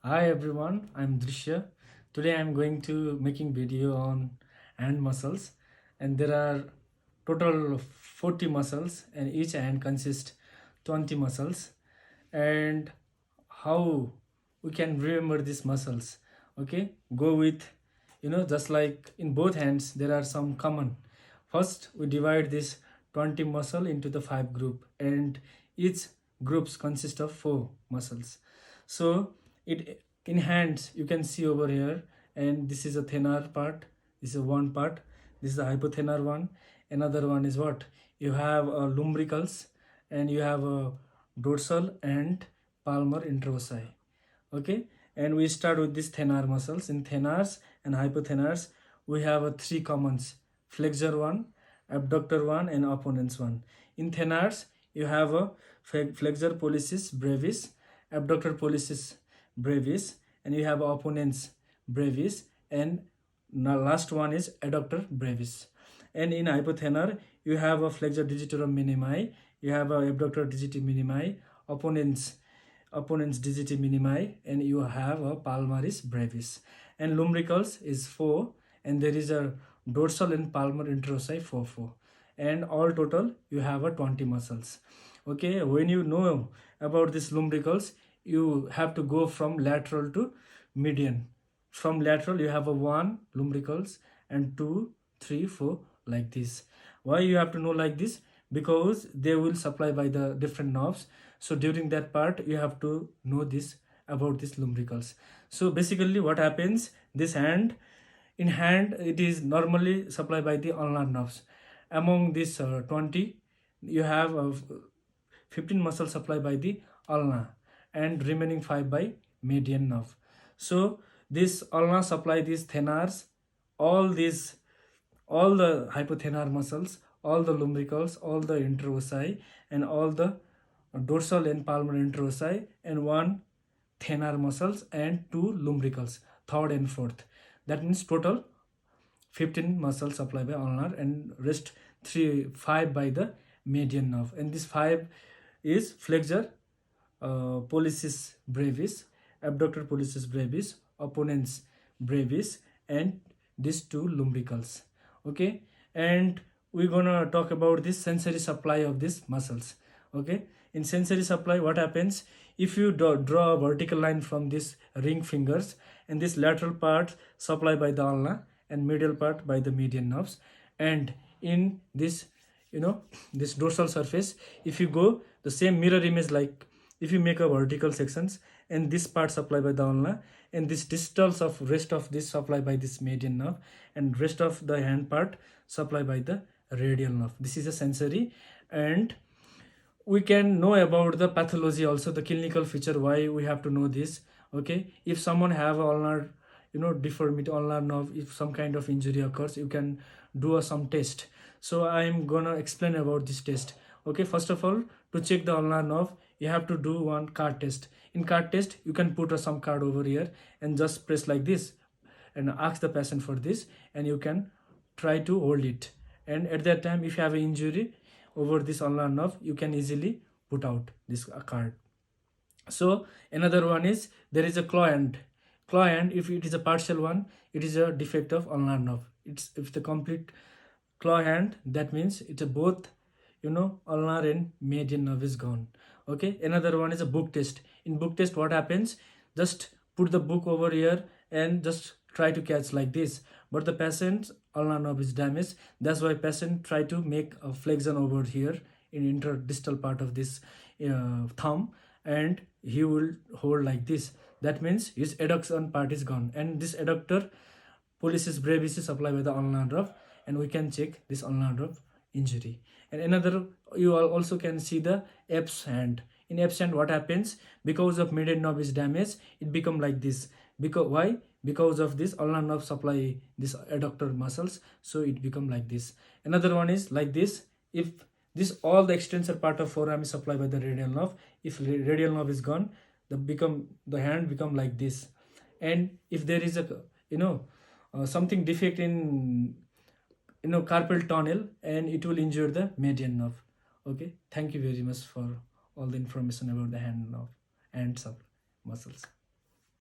Hi everyone, I'm Drishya. Today I'm going to making video on hand muscles, and there are total 40 muscles and each hand consists 20 muscles, and how we can remember these muscles. Okay, go with just like in both hands there are some common. First we divide this 20 muscle into the 5 group, and each groups consist of 4 muscles. So it in hands you can see over here, and this is a thenar part, this is one part, this is the hypothenar one. Another one is what you have lumbricals, and you have a dorsal and palmar interossei. Okay, and we start with these thenar muscles. In thenars and hypothenars we have a 3 commons: flexor one, abductor one, and opponents one. In thenars you have a flexor pollicis brevis, abductor pollicis brevis, and you have opponents brevis, and now last one is adductor brevis. And in hypothenar you have a flexor digitorum minimi, you have a abductor digiti minimi, opponents digiti minimi, and you have a palmaris brevis. And lumbricals is 4, and there is a dorsal and palmar interossei 4, and all total you have a 20 muscles. Okay, when you know about these lumbricals, you have to go from lateral to median. From lateral you have a 1 lumbricals and 2, 3, 4 like this. Why you have to know like this? Because they will supply by the different nerves. So during that part you have to know this about these lumbricals. So basically what happens, this hand, in hand it is normally supplied by the ulnar nerves. Among these 20 you have 15 muscles supplied by the ulna, and remaining 5 by median nerve. So this ulna supply these thenars, all the hypothenar muscles, all the lumbricals, all the interossei, and all the dorsal and palmar interossei, and 1 thenar muscles and 2 lumbricals, third and fourth. That means total 15 muscles supplied by ulnar, and rest 5 by the median nerve. And this 5 is flexor pollicis brevis, abductor pollicis brevis, opponents brevis, and these 2 lumbricals. Okay, and we're gonna talk about this sensory supply of these muscles. Okay, in sensory supply what happens, if you draw a vertical line from this ring fingers, and this lateral part supplied by the ulna and medial part by the median nerves, and in this this dorsal surface, if you go the same mirror image, like if you make a vertical sections, and this part supplied by the ulna, and this distals of rest of this supplied by this median nerve, and rest of the hand part supplied by the radial nerve. This is a sensory. And we can know about the pathology also, the clinical feature, why we have to know this. Okay, if someone have ulnar deformity, ulnar nerve, if some kind of injury occurs, you can do some test. So I'm gonna explain about this test. Okay, first of all, to check the ulnar nerve you have to do one card test. In card test you can put some card over here and just press like this and ask the patient for this, and you can try to hold it. And at that time if you have an injury over this ulnar nerve, you can easily put out this card. So another one is there is a claw hand. Claw hand, if it is a partial one, it is a defect of ulnar nerve. It's if the complete claw hand, that means it's a both ulnar and median nerve is gone. Okay, another one is a book test. In book test what happens, just put the book over here and just try to catch like this, but the patient's ulnar nerve is damaged. That's why patient try to make a flexion over here in interdistal part of this thumb, and he will hold like this. That means his adduction part is gone, and this adductor pollicis brevis is supplied by the ulnar nerve, and we can check this ulnar nerve injury. And another, you also can see the Epp's hand. In Epp's hand what happens, because of median nerve is damaged, it become like this. Because why? Because of this ulnar nerve supply this adductor muscles, so it become like this. Another one is like this. If this all the extensor part of forearm is supplied by the radial nerve, if radial nerve is gone, the hand become like this. And if there is a something defect in carpal tunnel, and it will injure the median nerve. Okay, thank you very much for all the information about the hand nerve and sub muscles.